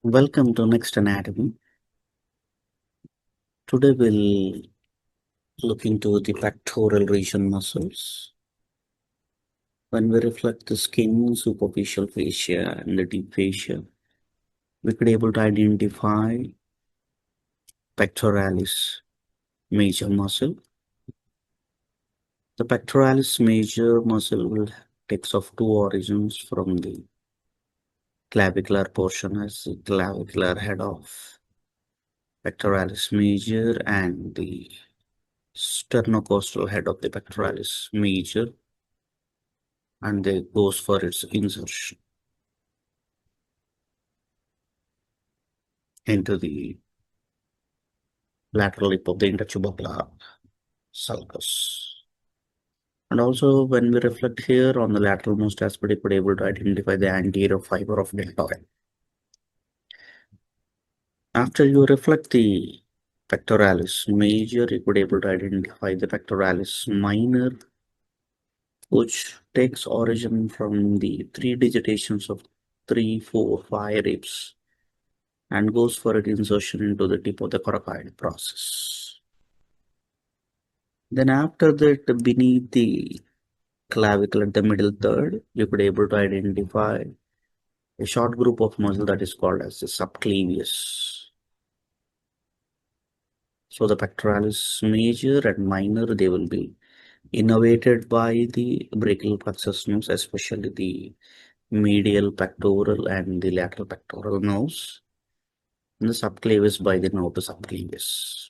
Welcome to Next Anatomy. Today we'll look into the pectoral region muscles. When we reflect the skin, superficial fascia, and the deep fascia, we could able to identify pectoralis major muscle. The pectoralis major muscle will takes of two origins from the clavicular portion as the clavicular head of pectoralis major and the sternocostal head of the pectoralis major, and they goes for its insertion into the lateral lip of the intertubercular sulcus. And also when we reflect here on the lateral most aspect, we could able to identify the anterior fiber of deltoid. After you reflect the pectoralis major, you could able to identify the pectoralis minor, which takes origin from the three digitations of 3, 4, 5 ribs and goes for its insertion into the tip of the coracoid process. Then after that, beneath the clavicle at the middle third, you could able to identify a short group of muscle that is called as the subclavius. So the pectoralis major and minor, they will be innervated by the brachial plexus nerves, especially the medial pectoral and the lateral pectoral nerves, and the subclavius by the nerve subclavius.